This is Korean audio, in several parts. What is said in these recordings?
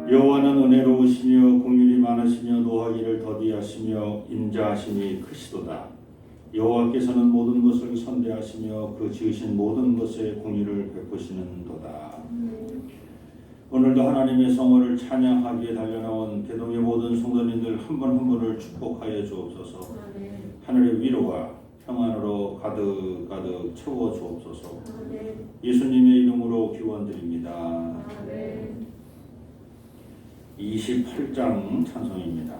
여호와는 은혜로우시며 긍휼이 많으시며 노하기를 더디하시며 인자하심이 크시도다. 여호와께서는 모든 것을 선대하시며 그 지으신 모든 것에 긍휼을 베푸시는도다. 오늘도 하나님의 성호를 찬양하기에 달려나온 대동의 모든 성도님들 한 분 한 분을 축복하여 주옵소서. 하늘의 위로와 평안으로 가득가득 채워 주옵소서. 예수님의 이름으로 기원드립니다. 28장 찬송입니다.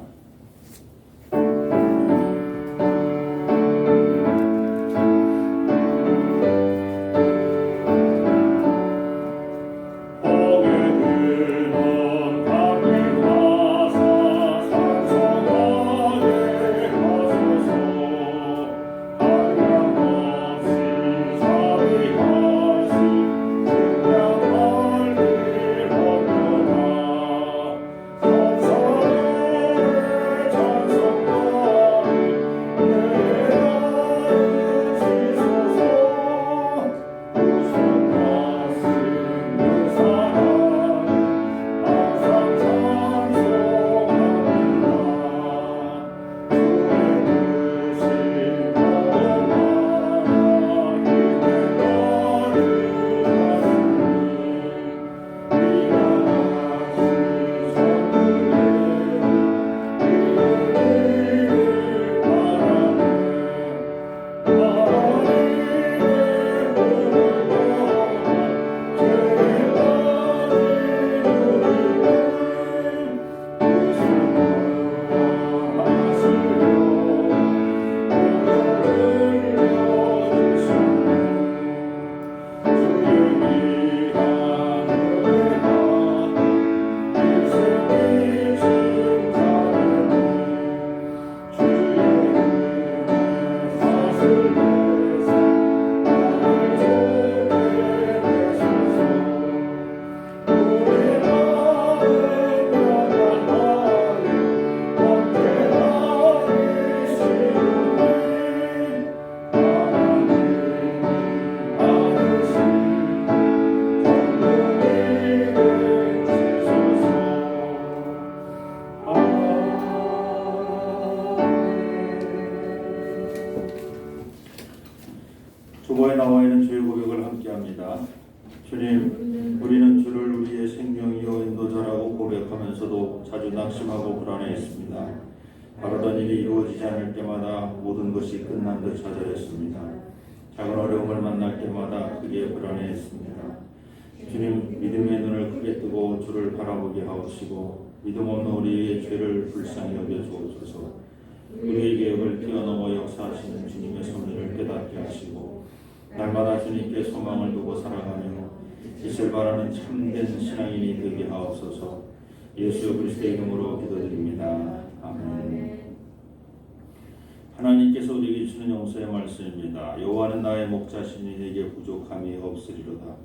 주보에 나와 있는 주의 고백을 함께합니다. 주님, 우리는 주를 우리의 생명이요 인도자라고 고백하면서도 자주 낙심하고 불안해했습니다. 바라던 일이 이루어지지 않을 때마다 모든 것이 끝난 듯 좌절했습니다. 작은 어려움을 만날 때마다 크게 불안해했습니다. 주님, 믿음의 눈을 크게 뜨고 주를 바라보게 하옵시고 믿음 없는 우리의 죄를 불쌍히 여겨 주옵소서. 우리의 계획을 뛰어넘어 역사하시는 주님의 섭리를 깨닫게 하시고 날마다 주님께 소망을 두고 살아가며 빛을 바라는 참된 신앙인이 되게 하옵소서. 예수 그리스도의 이름으로 기도드립니다. 아멘. 하나님께서 우리에게 주시는 용서의 말씀입니다. 여호와는 나의 목자시니 내게 부족함이 없으리로다.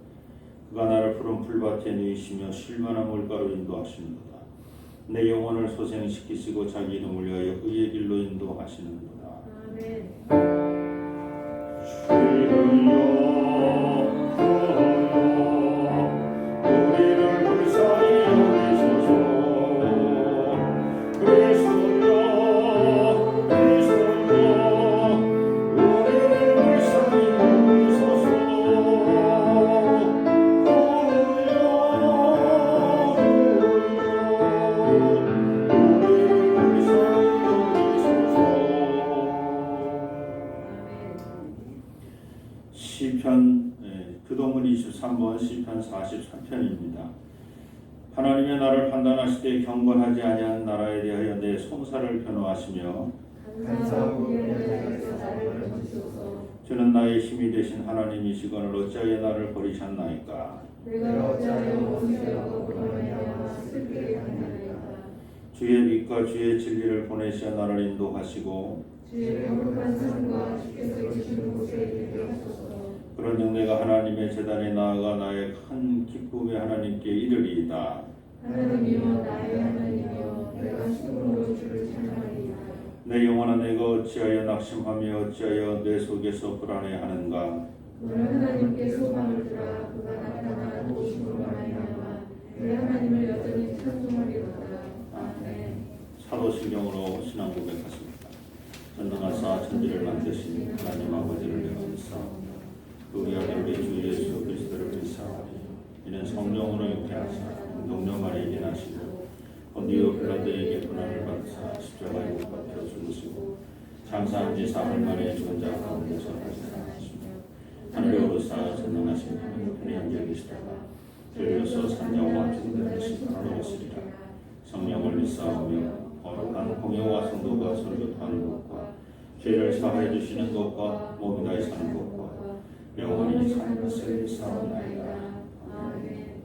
그가 나를 푸른 풀밭에 누이시며 쉴만한 물가로 인도하시는도다. 내 영혼을 소생시키시고 자기 이름을 위하여 의의 길로 인도하시는도다. 아멘. 시편 그동문 23번 시편 43편입니다. 하나님의 나를 판단하실 때 경건하지 아니한 나라에 대하여 내 송사를 변호하시며 간사하고 나를 나의 힘이 되신 하나님이시거늘 어찌하여 나를 버리셨나이까. 내가 어찌하여 원수되었고 그로 말미암아 슬프게 당하나이까. 주의 빛과 주의 진리를 보내시어 나를 인도하시고 주의 거룩한 산과 주께서 계시는 곳에 이르게 하소서. 그런즉 내가 하나님의 제단에 나아가 나의 큰 기쁨의 하나님께 이르리이다. 하나님이여 나의 하나님이여 내가 숨으로 주를 찬양하리이다. 내 영혼아 내가 어찌하여 낙심하며 어찌하여 내 속에서 불안해하는가. 너는 하나님께 소망을 두라. 그가 나타나 도우심으로 말미암아 내 하나님을 여전히 찬송하리로다. 아멘. 사도신경으로 신앙 고백하십니다. 전능하사 천지를 만드신 하나님 아버지를 내가 믿사오며 우리 아들 우리 주 예수 그리스도를 믿사오니 이는 성령으로 잉태하사 동정마리에게 나시고 본디오 빌라도에게 고난을 받으사 십자가에 못 박혀 죽으시고 장사한 지 사흘 만에 죽은 자 가운데서 다시 살아나시며 하늘에 오르사 전능하신 하나님의 앉아 계시다가 들려서 산자와 죽음을 심판하러 오시리라. 성령을 믿사오며 거룩한 공예와 성도가 설교하는 것과 죄를 사하여 주시는 것과 몸이 다시 사는 것과 영원히 사는 것을 믿사옵나이다. 아멘.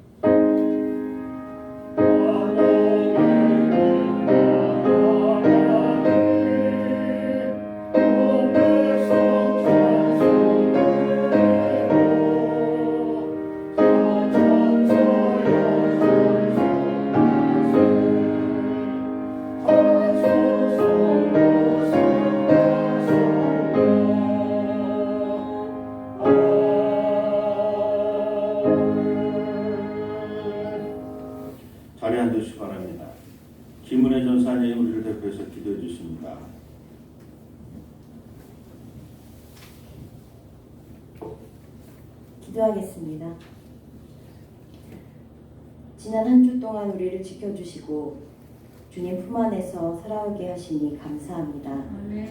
자리에 앉으시기 바랍니다. 김은혜 전사님 우리를 대표해서 기도해 주십니다. 기도하겠습니다. 지난 한 주 동안 우리를 지켜주시고 주님 품 안에서 살아오게 하시니 감사합니다. 아멘.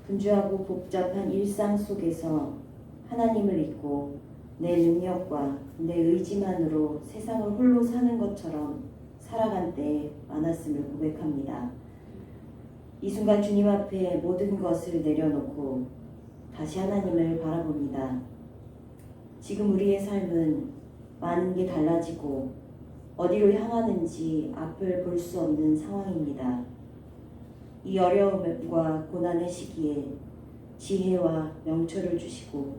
분주하고 복잡한 일상 속에서 하나님을 잊고 내 능력과 내 의지만으로 세상을 홀로 사는 것처럼 살아간 때 많았음을 고백합니다. 이 순간 주님 앞에 모든 것을 내려놓고 다시 하나님을 바라봅니다. 지금 우리의 삶은 많은 게 달라지고 어디로 향하는지 앞을 볼 수 없는 상황입니다. 이 어려움과 고난의 시기에 지혜와 명철을 주시고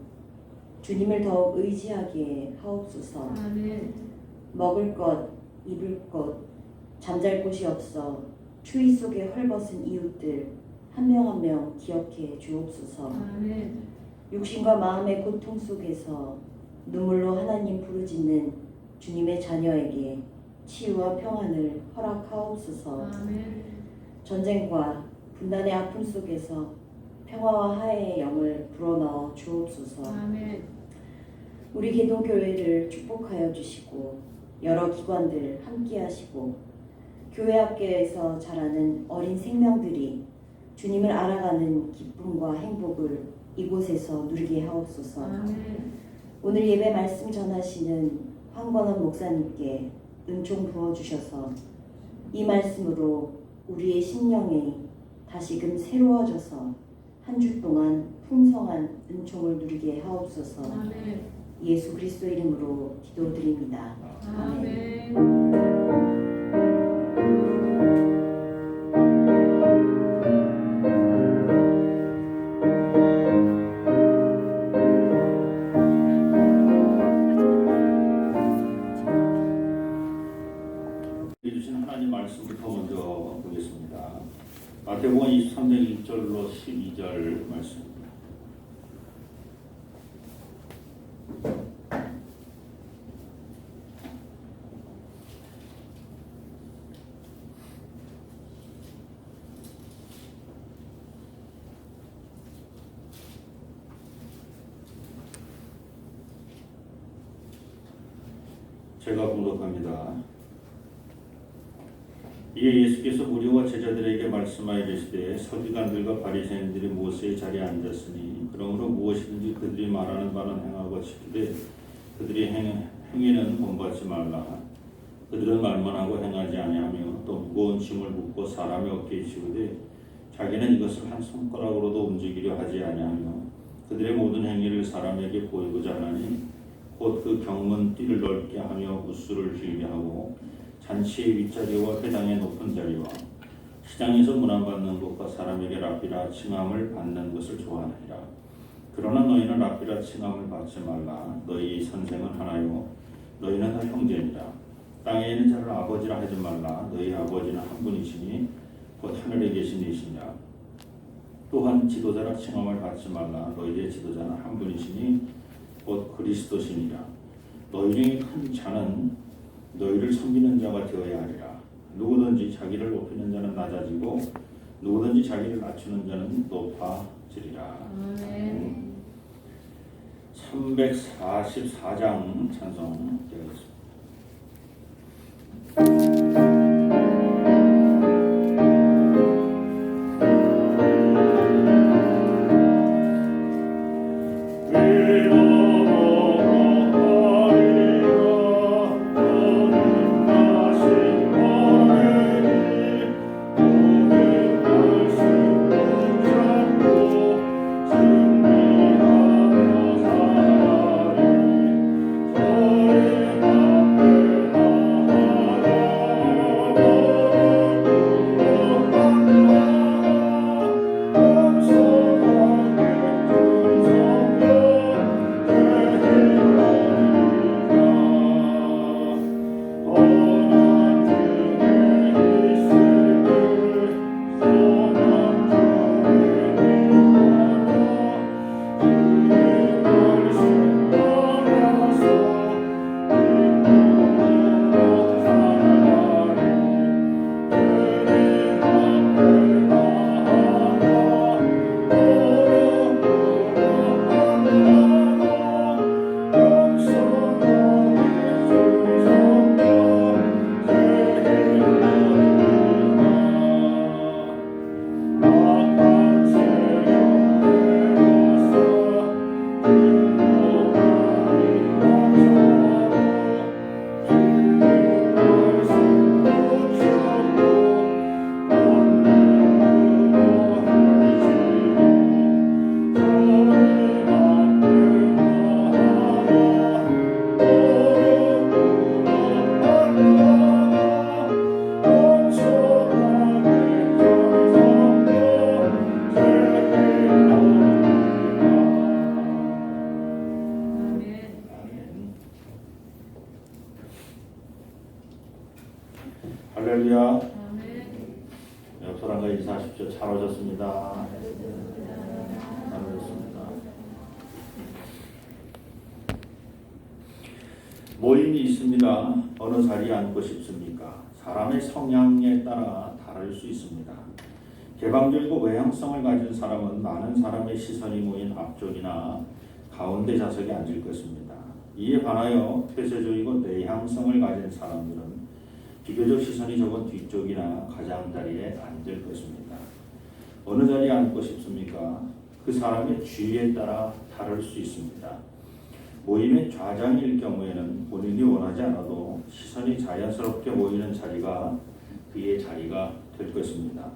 주님을 더욱 의지하게 하옵소서. 아멘. 먹을 것, 입을 것, 잠잘 곳이 없어 추위 속에 헐벗은 이웃들 한 명 한 명 기억해 주옵소서. 아멘. 육신과 마음의 고통 속에서 눈물로 하나님 부르짖는 주님의 자녀에게 치유와 평안을 허락하옵소서. 아멘. 전쟁과 분단의 아픔 속에서 평화와 화해의 영을 불어넣어 주옵소서. 아멘. 우리 기도교회를 축복하여 주시고 여러 기관들 함께 하시고 교회 학교에서 자라는 어린 생명들이 주님을 알아가는 기쁨과 행복을 이곳에서 누리게 하옵소서. 아멘. 오늘 예배 말씀 전하시는 황건원 목사님께 은총 부어주셔서 이 말씀으로 우리의 심령이 다시금 새로워져서 한 주 동안 풍성한 은총을 누리게 하옵소서. 아멘. 예수 그리스도 이름으로 기도드립니다. 아멘. 아멘. 주신 하나님 말씀부터 먼저 보겠습니다. 마태복음 23장 1절로 12절 말씀입니다. 제가 봉독합니다. 이에 예수께서 무리와 제자들에게 말씀하여 이르시되 서기관들과 바리새인들이 모세의 자리에 앉았으니 그러므로 무엇이든지 그들이 말하는 바는 행하고 지키되 그들이 행위는 본받지 말라. 그들은 말만 하고 행하지 아니하며 또 무거운 짐을 묻고 사람의 어깨에 지우되 자기는 이것을 한 손가락으로도 움직이려 하지 아니하며 그들의 모든 행위를 사람에게 보이고자 하나니 곧 그 경문 띠를 넓게 하며 우수를 길게 하고 잔치의 윗자리와 회당의 높은 자리와 시장에서 문안받는 것과 사람에게 랍비라 칭함을 받는 것을 좋아하느니라. 그러나 너희는 랍비라 칭함을 받지 말라. 너희 선생은 하나요 너희는 다 형제니라. 땅에 있는 자를 아버지라 하지 말라. 너희 아버지는 한 분이시니 곧 하늘에 계신 이시니라. 또한 지도자라 칭함을 받지 말라. 너희의 지도자는 한 분이시니 곧 그리스도시니라. 너희 중에 큰 자는 너희를 섬기는 자가 되어야 하리라. 누구든지 자기를 높이는 자는 낮아지고 누구든지 자기를 낮추는 자는 높아지리라. 아멘. 344장 찬송 되겠습니다. 할렐루야. 아멘. 옆 사람과 인사하십시오. 잘 오셨습니다. 잘 오셨습니다. 모임이 있습니다. 어느 자리에 앉고 싶습니까? 사람의 성향에 따라 다를 수 있습니다. 개방적이고 외향성을 가진 사람은 많은 사람의 시선이 모인 앞쪽이나 가운데 좌석에 앉을 것입니다. 이에 반하여 폐쇄적이고 내향성을 가진 사람들은 비교적 시선이 적은 뒤쪽이나 가장자리에 앉을 것입니다. 어느 자리에 앉고 싶습니까? 그 사람의 주의에 따라 다를 수 있습니다. 모임의 좌장일 경우에는 본인이 원하지 않아도 시선이 자연스럽게 모이는 자리가 그의 자리가 될 것입니다.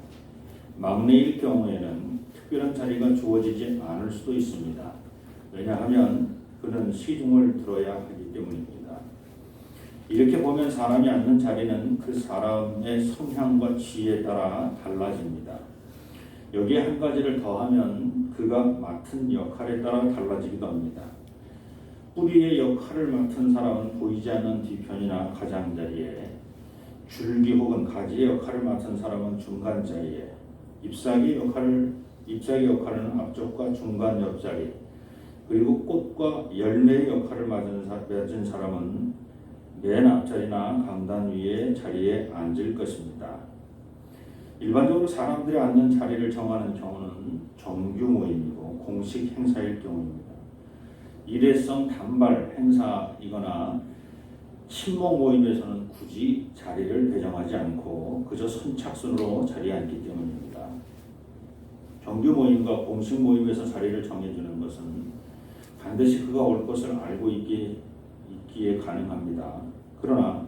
막내일 경우에는 특별한 자리가 주어지지 않을 수도 있습니다. 왜냐하면 그는 시중을 들어야 하기 때문입니다. 이렇게 보면 사람이 앉는 자리는 그 사람의 성향과 지혜에 따라 달라집니다. 여기에 한 가지를 더하면 그가 맡은 역할에 따라 달라지기도 합니다. 뿌리의 역할을 맡은 사람은 보이지 않는 뒤편이나 가장자리에, 줄기 혹은 가지의 역할을 맡은 사람은 중간 자리에, 잎사귀의 역할은 앞쪽과 중간 옆자리, 그리고 꽃과 열매의 역할을 맡은 사람은 맨 앞자리나 강단 위의 자리에 앉을 것입니다. 일반적으로 사람들이 앉는 자리를 정하는 경우는 정규 모임이고 공식 행사일 경우입니다. 일회성 단발 행사이거나 친목 모임에서는 굳이 자리를 배정하지 않고 그저 선착순으로 자리에 앉기 때문입니다. 정규 모임과 공식 모임에서 자리를 정해주는 것은 반드시 그가 올 것을 알고 있기에 가능합니다. 그러나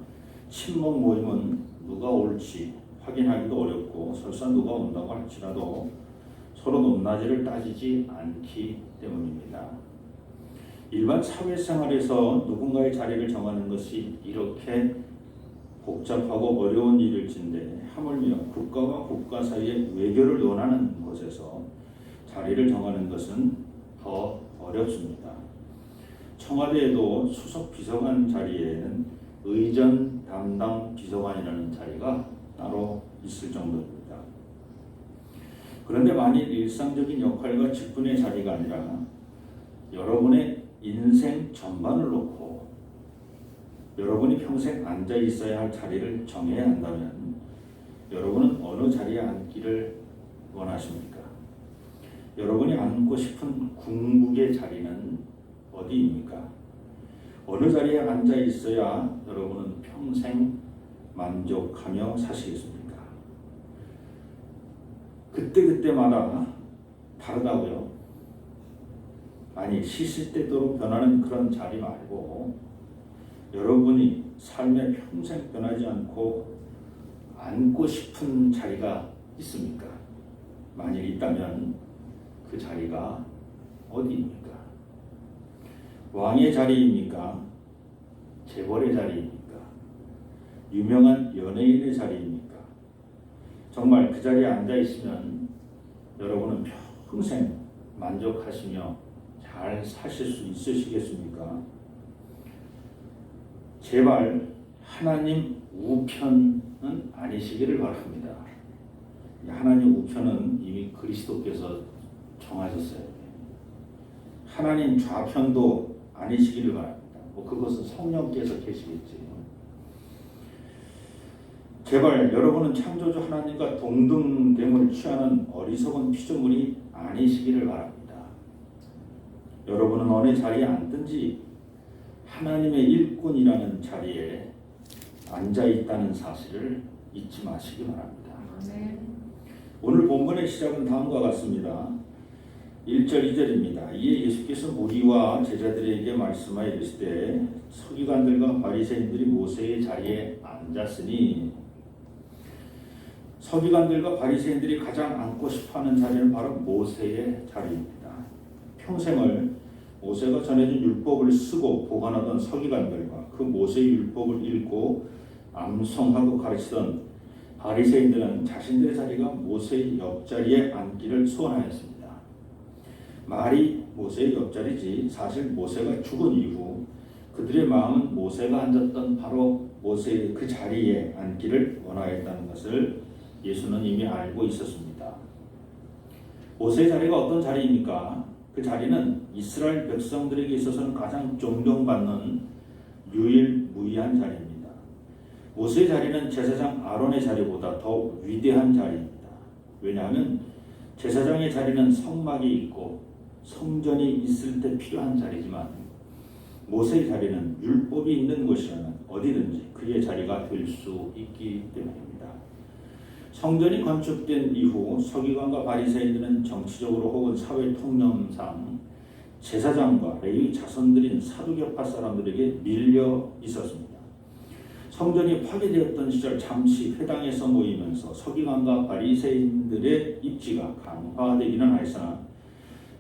친목 모임은 누가 올지 확인하기도 어렵고 설사 누가 온다고 할지라도 서로 높낮이를 따지지 않기 때문입니다. 일반 사회생활에서 누군가의 자리를 정하는 것이 이렇게 복잡하고 어려운 일일진데 하물며 국가와 국가 사이의 외교를 논하는 곳에서 자리를 정하는 것은 더 어렵습니다. 청와대에도 수석 비서관 자리에는 의전 담당 비서관이라는 자리가 따로 있을 정도입니다. 그런데 만일 일상적인 역할과 직분의 자리가 아니라 여러분의 인생 전반을 놓고 여러분이 평생 앉아 있어야 할 자리를 정해야 한다면 여러분은 어느 자리에 앉기를 원하십니까? 여러분이 앉고 싶은 궁극의 자리는 어디입니까? 어느 자리에 앉아 있어야 여러분은 평생 만족하며 사시겠습니까? 그때그때마다 다르다고요. 아니, 시시때때로 변하는 그런 자리 말고 여러분이 삶에 평생 변하지 않고 앉고 싶은 자리가 있습니까? 만일 있다면 그 자리가 어디입니까? 왕의 자리입니까? 재벌의 자리입니까? 유명한 연예인의 자리입니까? 정말 그 자리에 앉아 있으면 여러분은 평생 만족하시며 잘 사실 수 있으시겠습니까? 제발 하나님 우편은 아니시기를 바랍니다. 하나님 우편은 이미 그리스도께서 정하셨어요. 하나님 좌편도 아니시기를 바랍니다. 그것은 성령께서 계시겠지. 제발 여러분은 창조주 하나님과 동등됨을 취하는 어리석은 피조물이 아니시기를 바랍니다. 여러분은 어느 자리에 앉든지 하나님의 일꾼이라는 자리에 앉아 있다는 사실을 잊지 마시기 바랍니다. 오늘 본문의 시작은 다음과 같습니다. 1절 2절입니다. 이에 예수께서 무리와 제자들에게 말씀하여 이르시되 서기관들과 바리새인들이 모세의 자리에 앉았으니, 서기관들과 바리새인들이 가장 앉고 싶어하는 자리는 바로 모세의 자리입니다. 평생을 모세가 전해준 율법을 쓰고 보관하던 서기관들과 그 모세의 율법을 읽고 암송하고 가르치던 바리새인들은 자신들의 자리가 모세의 옆자리에 앉기를 소원하였습니다. 말이 모세의 옆자리지 사실 모세가 죽은 이후 그들의 마음은 모세가 앉았던 바로 모세의 그 자리에 앉기를 원하였다는 것을 예수는 이미 알고 있었습니다. 모세의 자리가 어떤 자리입니까? 그 자리는 이스라엘 백성들에게 있어서는 가장 존경받는 유일무이한 자리입니다. 모세의 자리는 제사장 아론의 자리보다 더 위대한 자리입니다. 왜냐하면 제사장의 자리는 성막이 있고 성전이 있을 때 필요한 자리지만 모세의 자리는 율법이 있는 곳이라면 어디든지 그의 자리가 될 수 있기 때문입니다. 성전이 건축된 이후 서기관과 바리새인들은 정치적으로 혹은 사회 통념상 제사장과 레위 자손들인 사두개파 사람들에게 밀려 있었습니다. 성전이 파괴되었던 시절 잠시 회당에서 모이면서 서기관과 바리새인들의 입지가 강화되기는 하였으나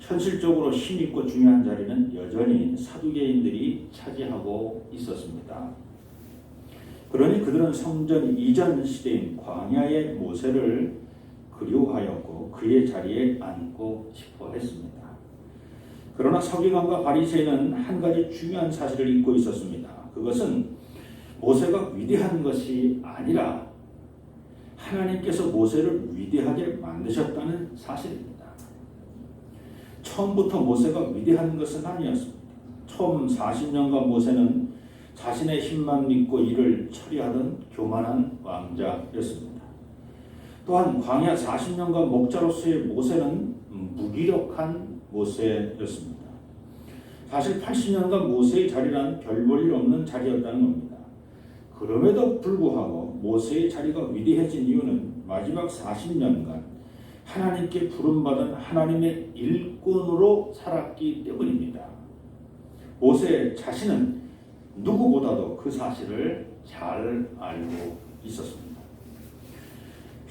현실적으로 힘있고 중요한 자리는 여전히 사두개인들이 차지하고 있었습니다. 그러니 그들은 성전 이전 시대인 광야의 모세를 그리워하였고 그의 자리에 앉고 싶어 했습니다. 그러나 서기관과 바리새인은 한 가지 중요한 사실을 잊고 있었습니다. 그것은 모세가 위대한 것이 아니라 하나님께서 모세를 위대하게 만드셨다는 사실입니다. 처음부터 모세가 위대한 것은 아니었습니다. 처음 40년간 모세는 자신의 힘만 믿고 일을 처리하던 교만한 왕자였습니다. 또한 광야 40년간 목자로서의 모세는 무기력한 모세였습니다. 사실 80년간 모세의 자리란 별 볼 일 없는 자리였다는 겁니다. 그럼에도 불구하고 모세의 자리가 위대해진 이유는 마지막 40년간 하나님께 부름받은 하나님의 일꾼으로 살았기 때문입니다. 모세 자신은 누구보다도 그 사실을 잘 알고 있었습니다.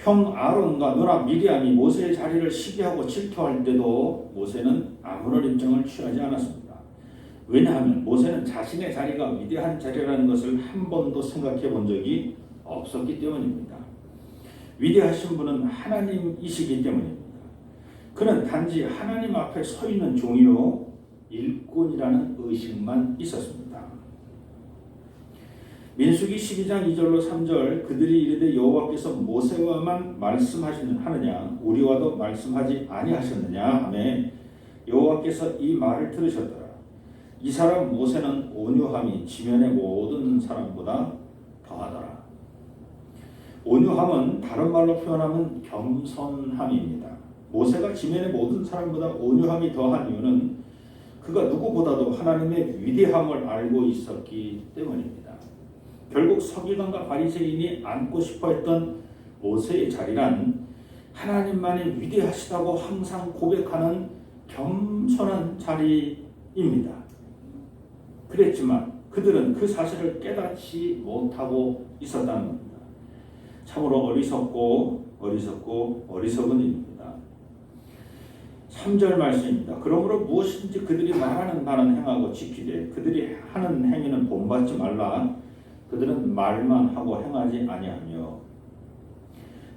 형 아론과 누나 미리암이 모세의 자리를 시기하고 질투할 때도 모세는 아무런 입장을 취하지 않았습니다. 왜냐하면 모세는 자신의 자리가 위대한 자리라는 것을 한 번도 생각해 본 적이 없었기 때문입니다. 위대하신 분은 하나님이시기 때문입니다. 그는 단지 하나님 앞에 서 있는 종이요 일꾼이라는 의식만 있었습니다. 민수기 12장 2절로 3절 그들이 이르되 여호와께서 모세와만 말씀하시느냐 우리와도 말씀하지 아니하셨느냐 하매 여호와께서 이 말을 들으셨더라. 이 사람 모세는 온유함이 지면의 모든 사람보다 더하더라. 온유함은 다른 말로 표현하면 겸손함입니다. 모세가 지면의 모든 사람보다 온유함이 더한 이유는 그가 누구보다도 하나님의 위대함을 알고 있었기 때문입니다. 결국 서기관과 바리새인이 앉고 싶어했던 모세의 자리란 하나님만이 위대하시다고 항상 고백하는 겸손한 자리입니다. 그랬지만 그들은 그 사실을 깨닫지 못하고 있었다는 겁니다. 참으로 어리석은 일입니다. 3절 말씀입니다. 그러므로 무엇인지 그들이 말하는 바는 행하고 지키되 그들이 하는 행위는 본받지 말라. 그들은 말만 하고 행하지 아니하며.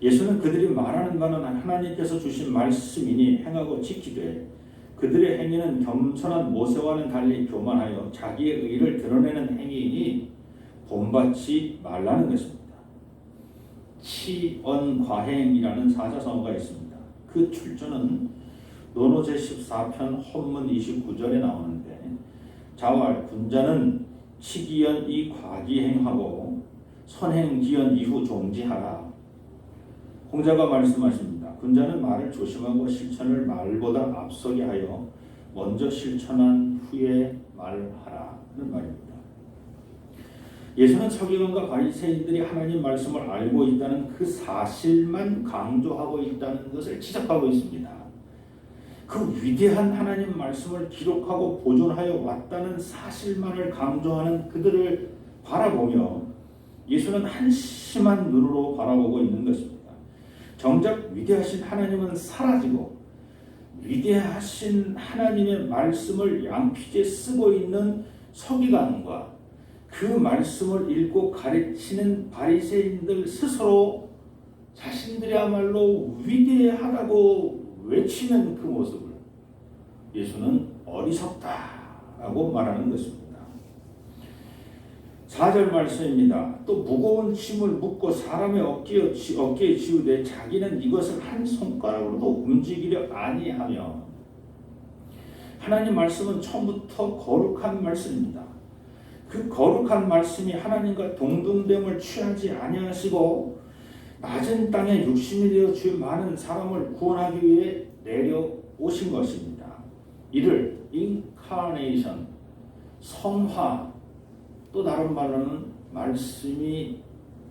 예수는 그들이 말하는 바는 하나님께서 주신 말씀이니 행하고 지키되 그들의 행위는 겸손한 모세와는 달리 교만하여 자기의 의를 드러내는 행위이니 본받지 말라는 것입니다. 치언과행이라는 사자성어가 있습니다. 그 출처는 논어 제14편 헌문 29절에 나오는데 자왈 군자는 치기연 이 과기행하고 선행기연 이후 종지하라. 공자가 말씀하십니다. 군자는 말을 조심하고 실천을 말보다 앞서게 하여 먼저 실천한 후에 말하라는 말입니다. 예수는 서기관과 바리새인들이 하나님 말씀을 알고 있다는 그 사실만 강조하고 있다는 것을 지적하고 있습니다. 그 위대한 하나님 말씀을 기록하고 보존하여 왔다는 사실만을 강조하는 그들을 바라보며 예수는 한심한 눈으로 바라보고 있는 것입니다. 정작 위대하신 하나님은 사라지고 위대하신 하나님의 말씀을 양피제 쓰고 있는 서기관과 그 말씀을 읽고 가르치는 바리새인들 스스로 자신들이야말로 위대하다고 외치는 그 모습을 예수는 어리석다라고 말하는 것입니다. 4절 말씀입니다. 또 무거운 짐을 묶고 사람의 어깨에 지우되 자기는 이것을 한 손가락으로도 움직이려 아니하며. 하나님 말씀은 처음부터 거룩한 말씀입니다. 그 거룩한 말씀이 하나님과 동등됨을 취하지 아니하시고 낮은 땅에 육신이 되어 주의 많은 사람을 구원하기 위해 내려오신 것입니다. 이를 인카네이션, 성화, 또 다른 말로는 말씀이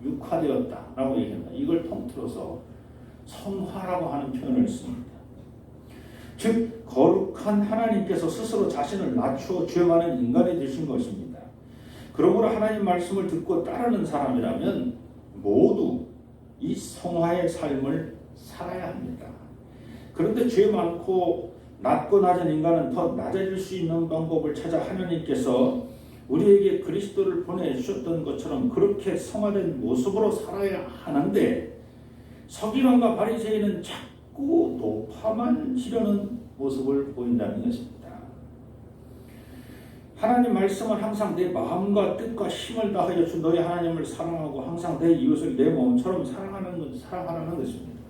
육화되었다라고 얘기합니다. 이걸 통틀어서 성화라고 하는 표현을 씁니다. 즉 거룩한 하나님께서 스스로 자신을 낮추어 주의 많은 인간이 되신 것입니다. 그러므로 하나님 말씀을 듣고 따르는 사람이라면 모두 이 성화의 삶을 살아야 합니다. 그런데 죄 많고 낮고 낮은 인간은 더 낮아질 수 있는 방법을 찾아 하나님께서 우리에게 그리스도를 보내주셨던 것처럼 그렇게 성화된 모습으로 살아야 하는데 서기관과 바리새인은 자꾸 높아만 지려는 모습을 보인다는 것입니다. 하나님 말씀은 항상 내 마음과 뜻과 힘을 다하여 주 너희 하나님을 사랑하고 항상 내 이웃을 내 몸처럼 사랑하라는 것입니다.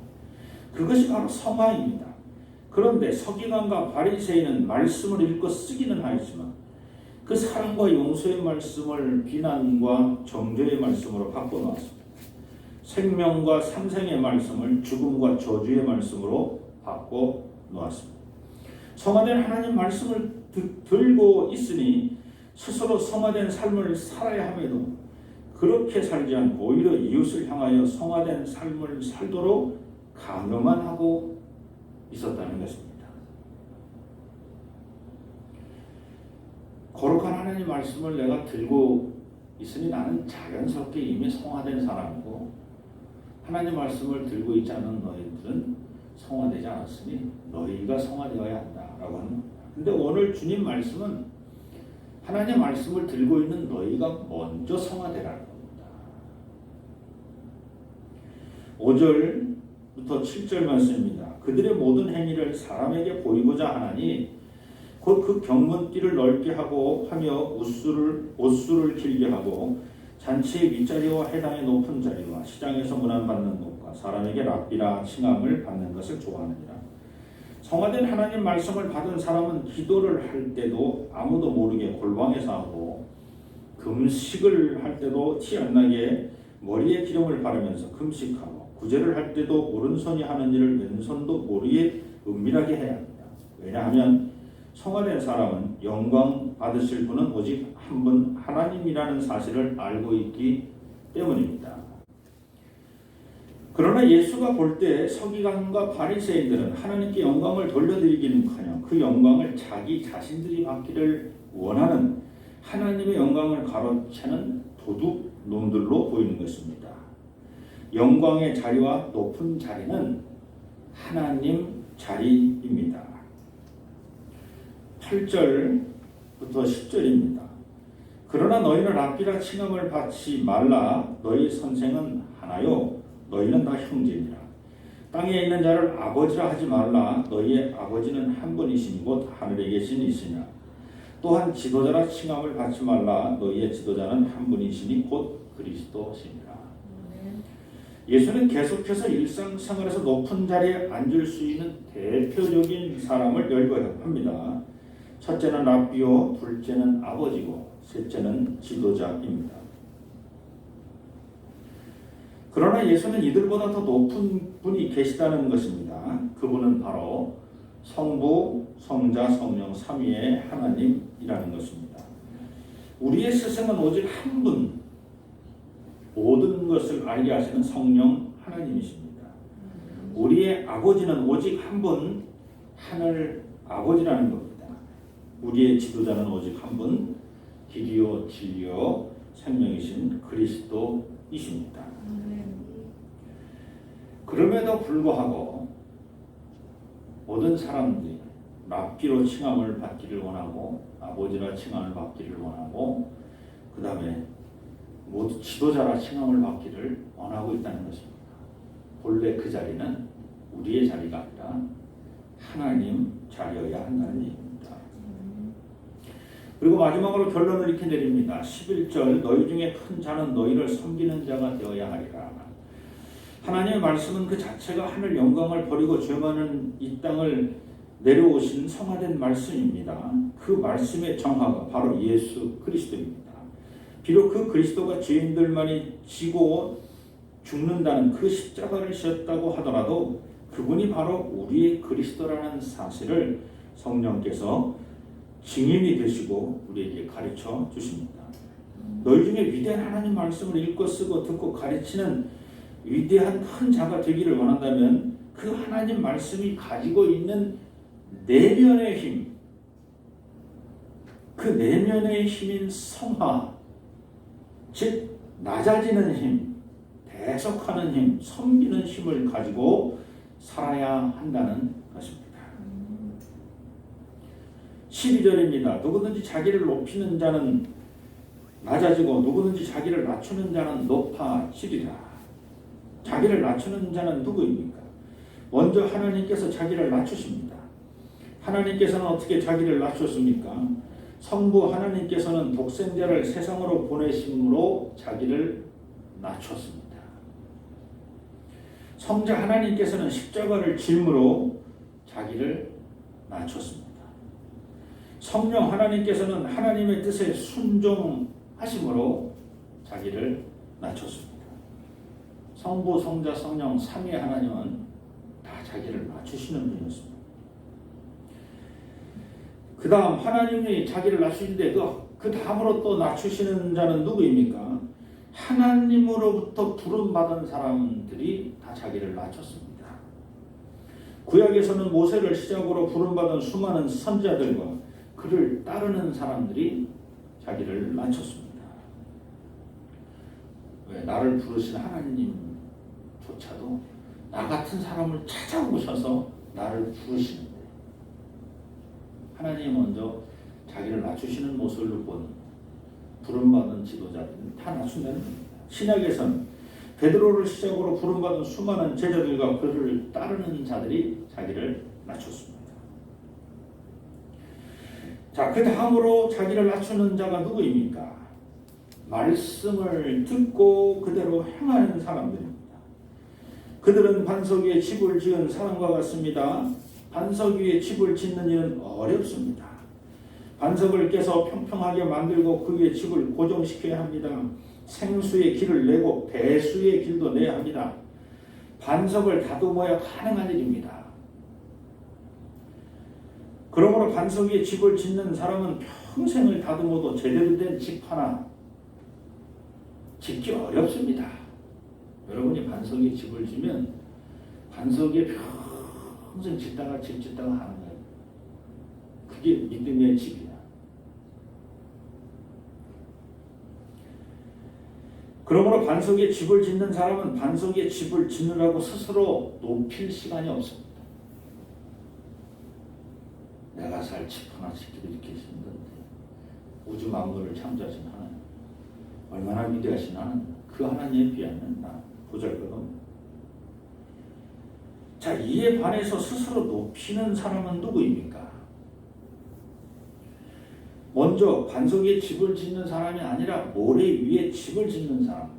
그것이 바로 성화입니다. 그런데 서기관과 바리새인은 말씀을 읽고 쓰기는 하였지만 그 사랑과 용서의 말씀을 비난과 정죄의 말씀으로 바꿔놓았습니다. 생명과 삼생의 말씀을 죽음과 저주의 말씀으로 바꿔놓았습니다. 성화된 하나님 말씀을 들고 있으니 스스로 성화된 삶을 살아야 함에도 그렇게 살지 않고 오히려 이웃을 향하여 성화된 삶을 살도록 강요만 하고 있었다는 것입니다. 거룩한 하나님 말씀을 내가 들고 있으니 나는 자연스럽게 이미 성화된 사람이고 하나님 말씀을 들고 있지 않은 너희들은 성화되지 않았으니 너희가 성화되어야 한다라고 하는 겁니다. 근데 오늘 주님 말씀은 하나님 말씀을 들고 있는 너희가 먼저 성화되라는 겁니다. 5절부터 7절 말씀입니다. 그들의 모든 행위를 사람에게 보이고자 하나니 곧 그 경문띠를 넓게 하고 하며 옷수를 길게 하고 잔치의 윗자리와 회당의 높은 자리와 시장에서 문안받는 곳과 사람에게 랍비라 칭함을 받는 것을 좋아하느니라. 성화된 하나님 말씀을 받은 사람은 기도를 할 때도 아무도 모르게 골방에서 하고 금식을 할 때도 티 안 나게 머리에 기름을 바르면서 금식하고 구제를 할 때도 오른손이 하는 일을 왼손도 모르게 은밀하게 해야 합니다. 왜냐하면 성화된 사람은 영광 받으실 분은 오직 한 분 하나님이라는 사실을 알고 있기 때문입니다. 그러나 예수가 볼 때 서기관과 바리새인들은 하나님께 영광을 돌려드리기는커녕 그 영광을 자기 자신들이 받기를 원하는 하나님의 영광을 가로채는 도둑놈들로 보이는 것입니다. 영광의 자리와 높은 자리는 하나님 자리입니다. 8절부터 10절입니다. 그러나 너희는 랍비라 칭함을 받지 말라. 너희 선생은 하나요 너희는 다 형제니라. 땅에 있는 자를 아버지라 하지 말라. 너희의 아버지는 한 분이시니 곧 하늘에 계신 이시냐. 또한 지도자라 칭함을 받지 말라. 너희의 지도자는 한 분이시니 곧 그리스도시니라. 예수는 계속해서 일상생활에서 높은 자리에 앉을 수 있는 대표적인 사람을 열거합니다. 첫째는 랍비요, 둘째는 아버지고 셋째는 지도자입니다. 그러나 예수는 이들보다 더 높은 분이 계시다는 것입니다. 그분은 바로 성부, 성자, 성령 삼위의 하나님이라는 것입니다. 우리의 스승은 오직 한 분, 모든 것을 알게 하시는 성령 하나님이십니다. 우리의 아버지는 오직 한 분, 하늘 아버지라는 겁니다. 우리의 지도자는 오직 한 분, 길이요 진리요 생명이신 그리스도이십니다. 그럼에도 불구하고 모든 사람들이 랍비로 칭함을 받기를 원하고 아버지라 칭함을 받기를 원하고 그 다음에 모두 지도자라 칭함을 받기를 원하고 있다는 것입니다. 본래 그 자리는 우리의 자리가 아니라 하나님 자리여야 한다는 얘기입니다. 그리고 마지막으로 결론을 이렇게 내립니다. 11절 너희 중에 큰 자는 너희를 섬기는 자가 되어야 하리라. 하나님의 말씀은 그 자체가 하늘 영광을 버리고 죄 많은 이 땅을 내려오신 성화된 말씀입니다. 그 말씀의 정화가 바로 예수 그리스도입니다. 비록 그 그리스도가 죄인들만이 지고 죽는다는 그 십자가를 지었다고 하더라도 그분이 바로 우리의 그리스도라는 사실을 성령께서 증인이 되시고 우리에게 가르쳐 주십니다. 너희 중에 위대한 하나님 말씀을 읽고 쓰고 듣고 가르치는 위대한 큰 자가 되기를 원한다면 그 하나님 말씀이 가지고 있는 내면의 힘, 그 내면의 힘인 성화, 즉 낮아지는 힘, 대속하는 힘, 섬기는 힘을 가지고 살아야 한다는 것입니다. 12절입니다. 누구든지 자기를 높이는 자는 낮아지고 누구든지 자기를 낮추는 자는 높아지리라. 자기를 낮추는 자는 누구입니까? 먼저 하나님께서 자기를 낮추십니다. 하나님께서는 어떻게 자기를 낮췄습니까? 성부 하나님께서는 독생자를 세상으로 보내심으로 자기를 낮췄습니다. 성자 하나님께서는 십자가를 짐으로 자기를 낮췄습니다. 성령 하나님께서는 하나님의 뜻에 순종하심으로 자기를 낮췄습니다. 성부, 성자, 성령 삼위 하나님은 다 자기를 낮추시는 분이었습니다. 그 다음 하나님이 자기를 낮추시는데 그 다음으로 또 낮추시는 자는 누구입니까? 하나님으로부터 부름받은 사람들이 다 자기를 낮췄습니다. 구약에서는 모세를 시작으로 부름받은 수많은 선지자들과 그를 따르는 사람들이 자기를 낮췄습니다. 왜? 나를 부르신 하나님 조차도 나 같은 사람을 찾아오셔서 나를 부르시는데 하나님이 먼저 자기를 낮추시는 모습을 본 부름받은 지도자들은 다 낮춘다는 겁니다. 신약에서는 베드로를 시작으로 부름받은 수많은 제자들과 그를 따르는 자들이 자기를 낮췄습니다. 자, 그 다음으로 자기를 낮추는 자가 누구입니까? 말씀을 듣고 그대로 행하는 사람들입니다. 그들은 반석 위에 집을 지은 사람과 같습니다. 반석 위에 집을 짓는 일은 어렵습니다. 반석을 깨서 평평하게 만들고 그 위에 집을 고정시켜야 합니다. 생수의 길을 내고 배수의 길도 내야 합니다. 반석을 다듬어야 가능한 일입니다. 그러므로 반석 위에 집을 짓는 사람은 평생을 다듬어도 제대로 된 집 하나 짓기 어렵습니다. 여러분이 반석 위에 집을 지면 반석 위에 평생 짓다가 집 짓다가 하는 거예요. 그게 믿음의 집이야. 그러므로 반석 위에 집을 짓는 사람은 반석 위에 집을 짓느라고 스스로 높일 시간이 없습니다. 내가 살 집 하나 짓기도 이렇게 힘든데 우주 만물을 창조하신 하나님, 얼마나 위대하신 하나님, 그 하나님에 비하면 나 보잘것없네. 자, 이에 반해서 스스로 높이는 사람은 누구입니까? 먼저 반석 위에 집을 짓는 사람이 아니라 모래 위에 집을 짓는 사람,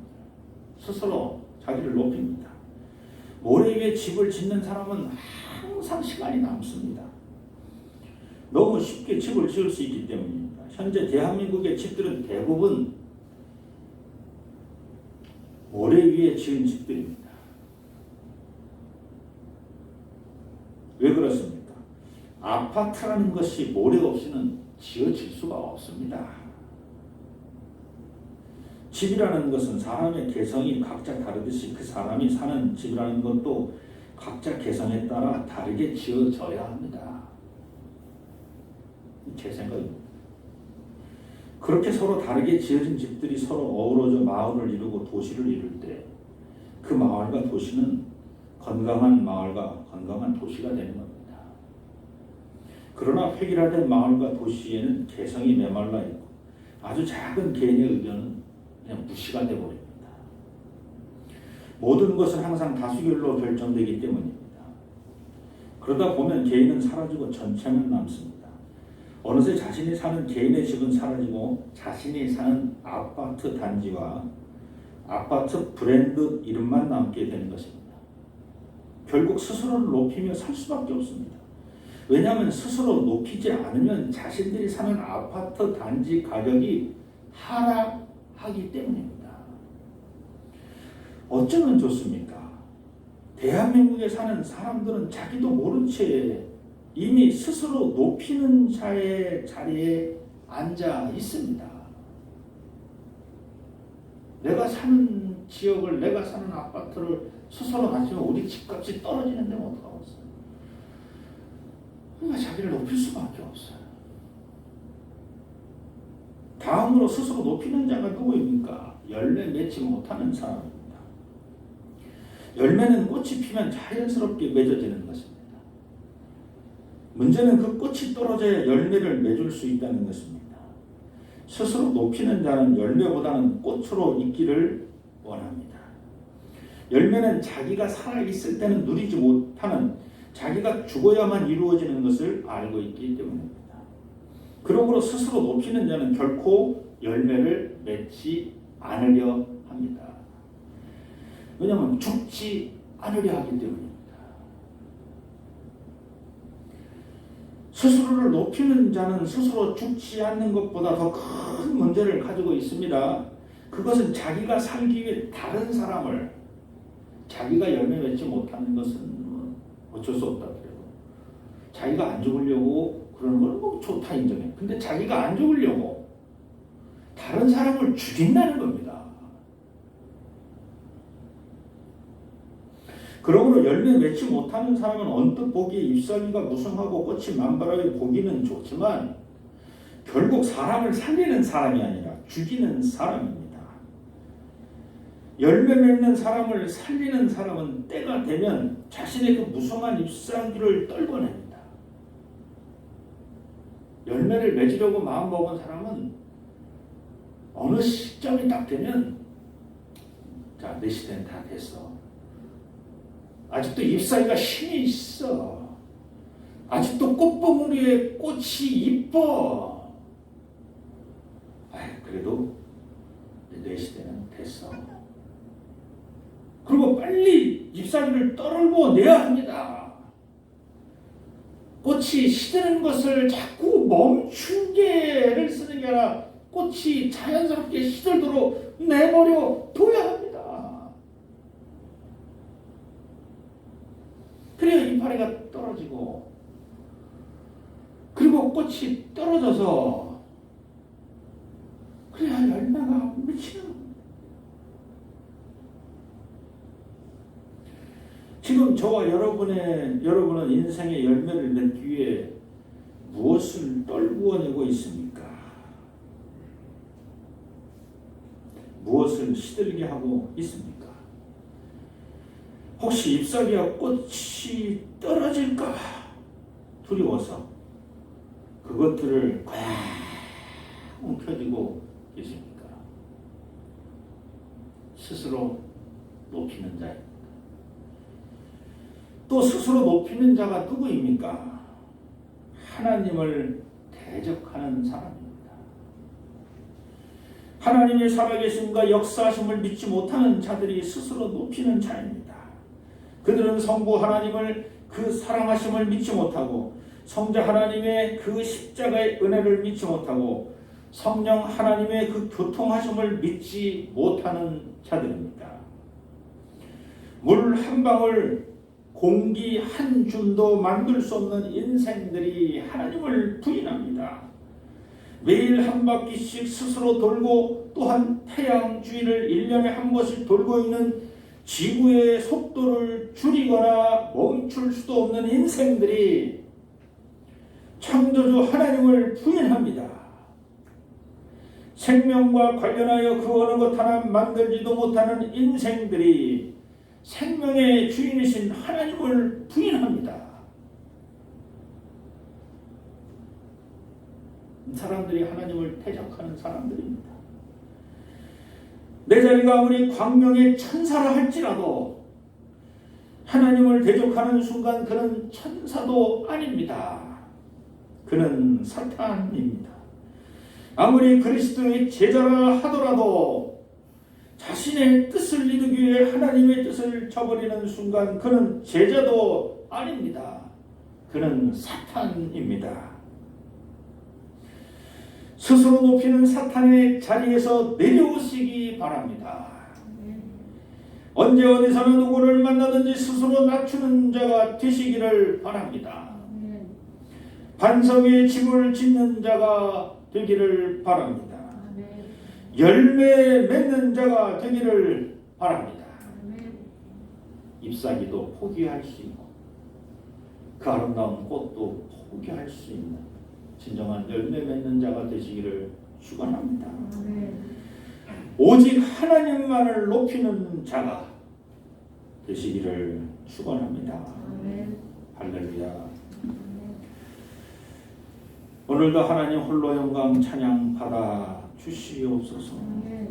스스로 자기를 높입니다. 모래 위에 집을 짓는 사람은 항상 시간이 남습니다. 너무 쉽게 집을 지을 수 있기 때문입니다. 현재 대한민국의 집들은 대부분 모래 위에 지은 집들입니다. 왜 그렇습니까? 아파트라는 것이 모래 없이는 지어질 수가 없습니다. 집이라는 것은 사람의 개성이 각자 다르듯이 그 사람이 사는 집이라는 것도 각자 개성에 따라 다르게 지어져야 합니다. 제 생각입니다. 그렇게 서로 다르게 지어진 집들이 서로 어우러져 마을을 이루고 도시를 이룰 때 그 마을과 도시는 건강한 마을과 건강한 도시가 되는 겁니다. 그러나 획일화된 마을과 도시에는 개성이 메말라 있고 아주 작은 개인의 의견은 그냥 무시가 되어버립니다. 모든 것은 항상 다수결로 결정되기 때문입니다. 그러다 보면 개인은 사라지고 전체는 남습니다. 어느새 자신이 사는 개인의 집은 사라지고 자신이 사는 아파트 단지와 아파트 브랜드 이름만 남게 되는 것입니다. 결국 스스로를 높이며 살 수밖에 없습니다. 왜냐하면 스스로 높이지 않으면 자신들이 사는 아파트 단지 가격이 하락하기 때문입니다. 어쩌면 좋습니까? 대한민국에 사는 사람들은 자기도 모른 채 이미 스스로 높이는 자리에 앉아 있습니다. 내가 사는 지역을, 내가 사는 아파트를 스스로 낮추면 우리 집값이 떨어지는데 어떡하겠어요? 그러니까 자기를 높일 수밖에 없어요. 다음으로 스스로 높이는 자가 누구입니까? 열매 맺지 못하는 사람입니다. 열매는 꽃이 피면 자연스럽게 맺어지는 것입니다. 문제는 그 꽃이 떨어져야 열매를 맺을 수 있다는 것입니다. 스스로 높이는 자는 열매보다는 꽃으로 있기를 원합니다. 열매는 자기가 살아있을 때는 누리지 못하는, 자기가 죽어야만 이루어지는 것을 알고 있기 때문입니다. 그러므로 스스로 높이는 자는 결코 열매를 맺지 않으려 합니다. 왜냐하면 죽지 않으려 하기 때문입니다. 스스로를 높이는 자는 스스로 죽지 않는 것보다 더 큰 문제를 가지고 있습니다. 그것은 자기가 살기 위해 다른 사람을, 자기가 열매 맺지 못하는 것은 어쩔 수 없다 그래도 자기가 안 죽으려고 그러는 건 뭐 좋다 인정해. 근데 자기가 안 죽으려고 다른 사람을 죽인다는 겁니다. 그러므로 열매 맺지 못하는 사람은 언뜻 보기에 잎사귀가 무성하고 꽃이 만발하게 보기는 좋지만 결국 사람을 살리는 사람이 아니라 죽이는 사람입니다. 열매 맺는 사람을 살리는 사람은 때가 되면 자신의 그 무성한 잎사귀를 떨궈냅니다. 열매를 맺으려고 마음먹은 사람은 어느 시점이 딱 되면 자, 내 시대는 다 됐어. 아직도 잎사귀가 힘이 있어. 아직도 꽃봉우리에 꽃이 이뻐. 그래도 내 시대는 됐어. 그리고 빨리 잎사귀를 떨고 내야 합니다. 꽃이 시드는 것을 자꾸 멈춘게를 쓰는 게 아니라 꽃이 자연스럽게 시들도록 내버려 둬야 합니다. 그래야 이파리가 떨어지고, 그리고 꽃이 떨어져서 그래야 열매가 맺히는. 지금 저와 여러분은 인생의 열매를 맺기 위해 무엇을 떨구어내고 있습니까? 무엇을 시들게 하고 있습니까? 혹시 잎사귀와 꽃이 떨어질까 두려워서 그것들을 꽉 움켜쥐고 계십니까? 스스로 높이는 자입니다. 또 스스로 높이는 자가 누구입니까? 하나님을 대적하는 사람입니다. 하나님의 살아계심과 역사하심을 믿지 못하는 자들이 스스로 높이는 자입니다. 그들은 성부 하나님을 그 사랑하심을 믿지 못하고, 성자 하나님의 그 십자가의 은혜를 믿지 못하고, 성령 하나님의 그 교통하심을 믿지 못하는 자들입니다. 물 한 방울, 공기 한 줌도 만들 수 없는 인생들이 하나님을 부인합니다. 매일 한 바퀴씩 스스로 돌고, 또한 태양 주위를 1년에 한 번씩 돌고 있는 지구의 속도를 줄이거나 멈출 수도 없는 인생들이 창조주 하나님을 부인합니다. 생명과 관련하여 그 어느 것 하나 만들지도 못하는 인생들이 생명의 주인이신 하나님을 부인합니다. 사람들이 하나님을 대적하는 사람들입니다. 내 자리가 아무리 광명의 천사라 할지라도 하나님을 대적하는 순간 그는 천사도 아닙니다. 그는 사탄입니다. 아무리 그리스도의 제자라 하더라도 자신의 뜻을 이루기 위해 하나님의 뜻을 저버리는 순간 그는 제자도 아닙니다. 그는 사탄입니다. 스스로 높이는 사탄의 자리에서 내려오시기 바랍니다. 언제 어디서나 누구를 만나든지 스스로 낮추는 자가 되시기를 바랍니다. 반석 위에 집을 짓는 자가 되기를 바랍니다. 열매 맺는 자가 되기를 바랍니다. 잎사귀도 포기할 수 있고 그 아름다운 꽃도 포기할 수 있는 진정한 열매 맺는 자가 되시기를 축원합니다. 오직 하나님만을 높이는 자가 되시기를 축원합니다. 할렐루야. 오늘도 하나님 홀로 영광 찬양 받아 주시옵소서.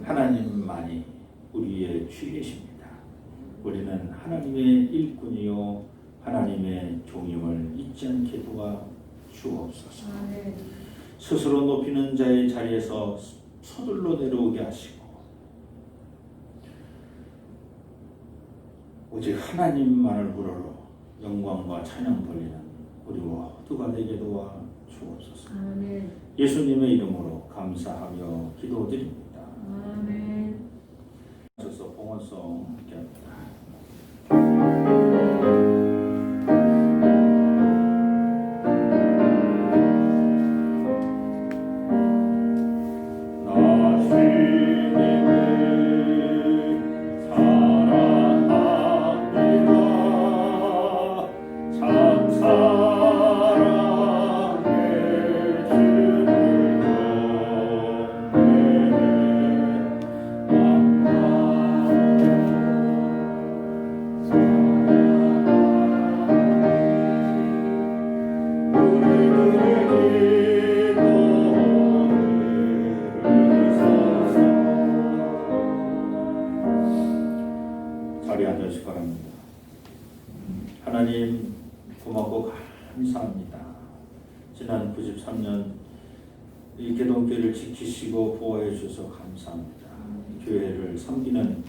하나님만이 우리의 주이십니다. 우리는 하나님의 일꾼이요 하나님의 종임을 잊지 않게 도와 주옵소서. 스스로 높이는 자의 자리에서 서둘러 내려오게 하시고 오직 하나님만을 우러러 영광과 찬양 돌리는 우리 모두가 되게 도와 주옵소서. 예수님의 이름으로 감사하며 기도드립니다. 아멘. 그래서 봉헌송 함께합니다. 1993년 이 개동교회를 지키시고 보호해 주셔서 감사합니다. 이 교회를 섬기는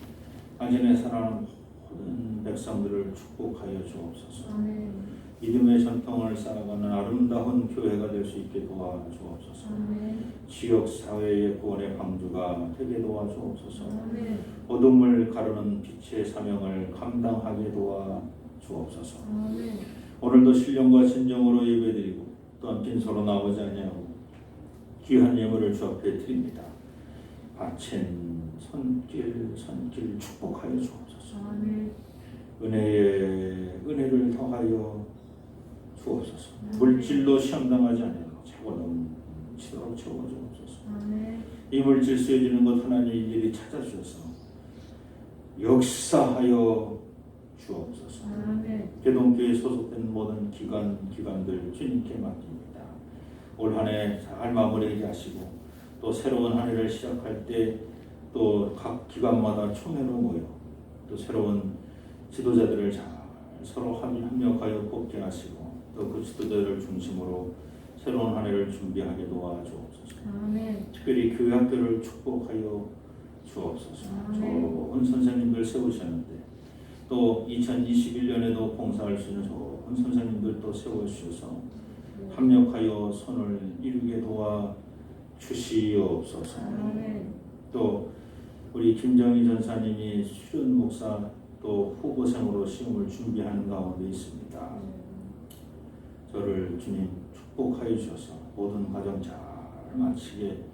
당신의 사랑하는 모든 백성들을 축복하여 주옵소서. 아멘. 믿음의 전통을 살아가는 아름다운 교회가 될 수 있게 도와주옵소서. 아멘. 지역 사회의 구원의 방주가 되게 도와주옵소서. 아멘. 어둠을 가르는 빛의 사명을 감당하게 도와주옵소서. 아멘. 오늘도 신령과 진정으로 예배드리고 또한 빈소로 나오지 아니하고 귀한 예물을 주 앞에 드립니다. 바친 손길 축복하여 주옵소서. 아멘. 은혜에 은혜를 더하여 주옵소서. 물질로 시험당하지 아니하고 차고 넘치도록 채워주옵소서. 아멘. 이 물질 쓰여지는 것 하나님 일일이 찾아주셔서 역사하여 주옵소서. 아멘. 개동교회에 소속된 모든 기관들 주님께 맡깁니다. 올 한 해 잘 마무리하게 하시고 또 새로운 한 해를 시작할 때 또 각 기관마다 총회로 모여 또 새로운 지도자들을 잘 서로 협력하여 뽑게 하시고 또 그 지도자들을 중심으로 새로운 한 해를 준비하게 도와주옵소서. 아멘. 특별히 교회 학교를 축복하여 주옵소서. 아멘. 좋은 선생님들 세우셨는데 또 2021년에도 봉사할 수 있는 좋은 선생님들도 세워주셔서 합력하여 손을 이루게 도와주시옵소서. 아멘. 또 우리 김정희 전사님이 수련 목사 또 후보생으로 시험을 준비하는 가운데 있습니다. 저를 주님 축복하여 주셔서 모든 과정 잘 마치게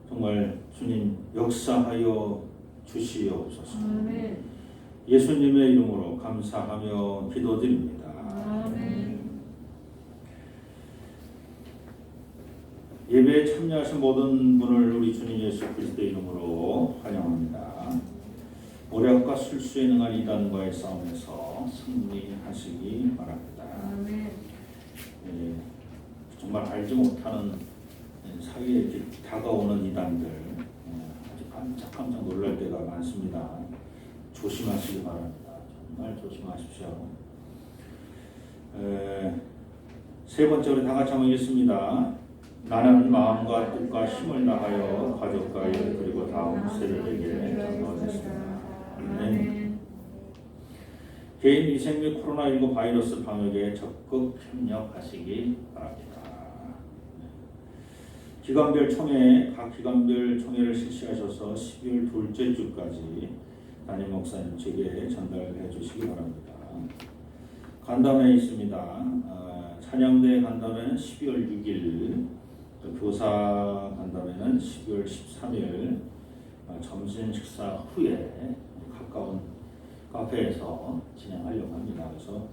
정말 주님 역사하여 주시옵소서. 아멘. 예수님의 이름으로 감사하며 기도드립니다. 아멘. 예배에 참여하신 모든 분을 우리 주님 예수 그리스도의 이름으로 환영합니다. 오력과 술수에 능한 이단과의 싸움에서 승리하시기 바랍니다. 아멘. 정말 알지 못하는 사이에 이렇게 다가오는 이단들 아주 깜짝 놀랄 때가 많습니다. 조심하시기 바랍니다. 정말 조심하십시오. 세 번째로 다 같이 한번 읽겠습니다. 나는 마음과 뜻과 힘을 다하여 가족과 일 그리고 다음 세대에게 전도하겠습니다. 아멘. 개인 위생 및 코로나19 바이러스 방역에 적극 협력하시기 바랍니다. 기관별 총회, 각 기관별 총회를 실시하셔서 12월 둘째 주까지 담임 목사님 측에 전달해 주시기 바랍니다. 간담회 있습니다. 찬양대 간담회는 12월 6일, 교사 간담회는 12월 13일 점심 식사 후에 가까운 카페에서 진행하려고 합니다. 그래서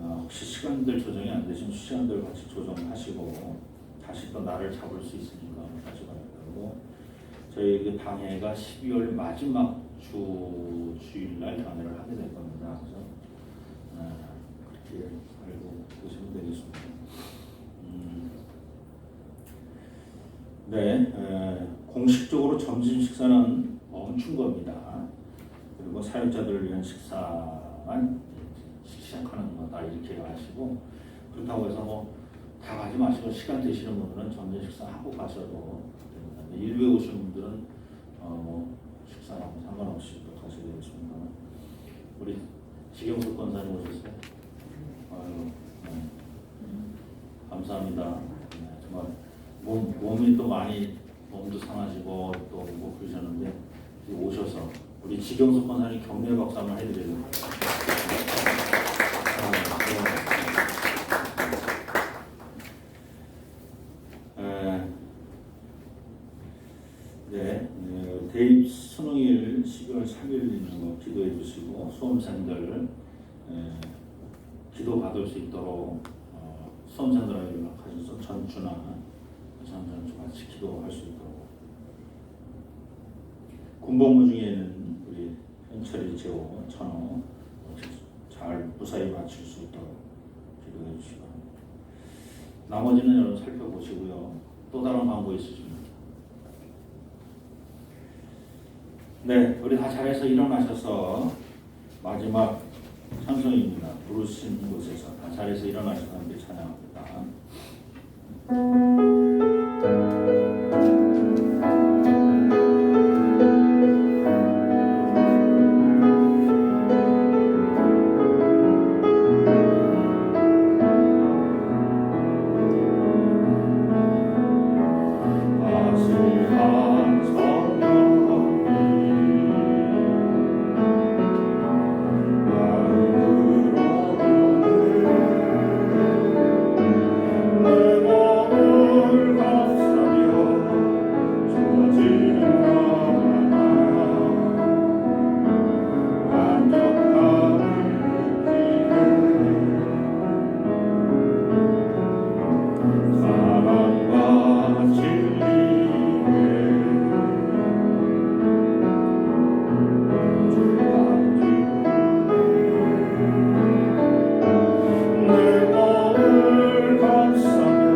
혹시 시간들 조정이 안 되시면 시간들 같이 조정하시고 다시 또 날을 잡을 수 있으니까 다시 가야 되고 저희 그 방해가 12월 마지막 주일날 방해를 하게 될 겁니다. 그래서 그렇게 알고 보시면 되겠습니다. 공식적으로 점심 식사는 멈춘 겁니다. 그리고 사역자들을 위한 식사만 시작하는 거다 이렇게 아시고 그렇다고 해서 뭐 다 가지 마시고 시간 되시는 분들은 점심 식사하고 가셔도 됩니다. 일부에 오신 분들은 뭐 식사하고 상관없이 또 가셔야 되겠습니다. 우리 지경수 권사님 오셨어요? 아유, 감사합니다. 정말 몸이 또 많이 몸도 상하시고 또 뭐 그러셨는데 오셔서 우리 지경수 권사님 격려 박수 한번 해드려야 됩니다. 대입 수능일 12월 3일 있는 거 기도해 주시고 수험생들 기도 받을 수 있도록 수험생들하고 연락하셔서 전주나 수험생들 같이 기도할 수 있도록 군복무 중에는 우리 현철이 재호 천호 잘 무사히 마칠 수 있도록 기도해 주시기 바랍니다. 나머지는 여러분 살펴보시고요. 또 다른 광고 있으십니까? 네, 우리 다 잘해서 일어나셔서 마지막 찬송입니다. 부르신 곳에서 다 잘해서 일어나셔서 함께 찬양합니다. 아시한 성령이 나를 부르네 내 몸을 감싸며 주어지는 것 만족함을 느끼네 사랑과 진리에 내 몸을 감싸며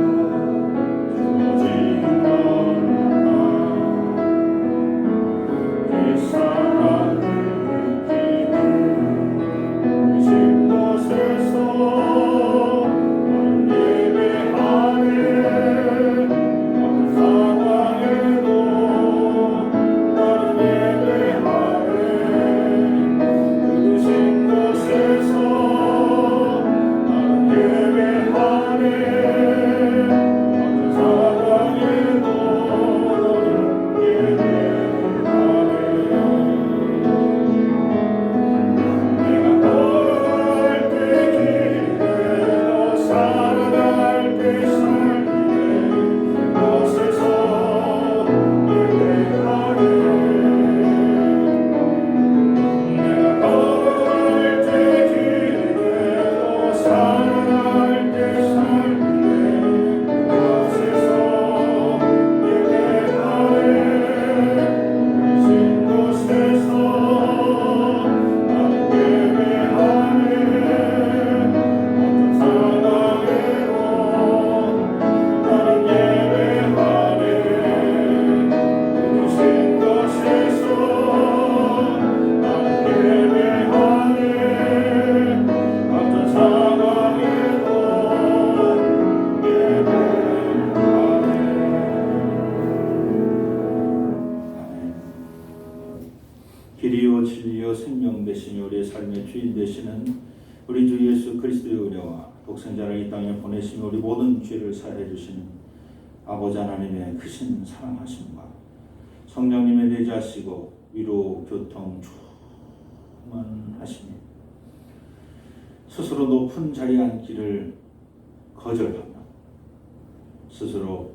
주어지는 그 사랑을 느끼는 신 곳에서 나는 예배하네 어떤 상황에도 나는 예배하네 신 곳에서 나는 예배하네 어떤 상황에도 나는 예배하네 내가 걸어갈 때 길에 너 살아갈 때 살리네 곳에서 예배하네 내가 걸어갈 때 길에 너 살아갈 때 살리네 곳에서 예배하네 신 곳에서 나는 예배하네 어떤 상황에도 나는 예배하네 신 곳에서 나는 예배하네 어떤 상황에도 길이요 진리요 생명 되시며 우리의 삶의 주인 되시는 우리 주 예수 그리스도의 은혜와 독생자를 이 땅에 보내시며 우리 모든 죄를 사해 주시는 아버지 하나님의 크신 사랑하심과 성령님의 내자시고 위로 교통 충만하시며 스스로 높은 자리에 앉기를 거절하며 스스로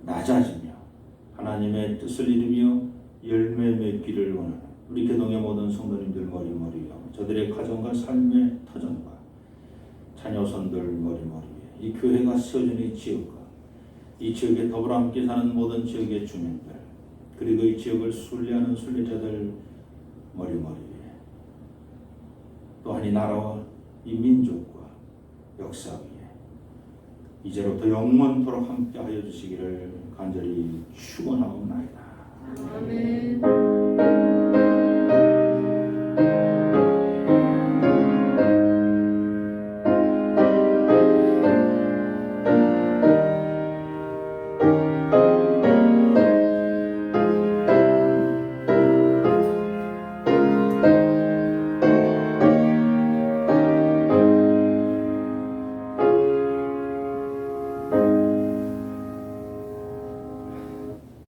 낮아지며 하나님의 뜻을 이루며 열매 맺기를 원하는 우리 교동의 모든 성도님들 머리머리요 저들의 가정과 삶의 터전과 자녀손들 머리머리에 이 교회가 세워진 이 지역과 이 지역에 더불어 함께 사는 모든 지역의 주민들 그리고 이 지역을 순례하는 순례자들 머리머리에 또한 이 나라와 이 민족과 역사 위에 이제로부터 영원토록 함께하여 주시기를 간절히 축원하옵나이다. 아멘.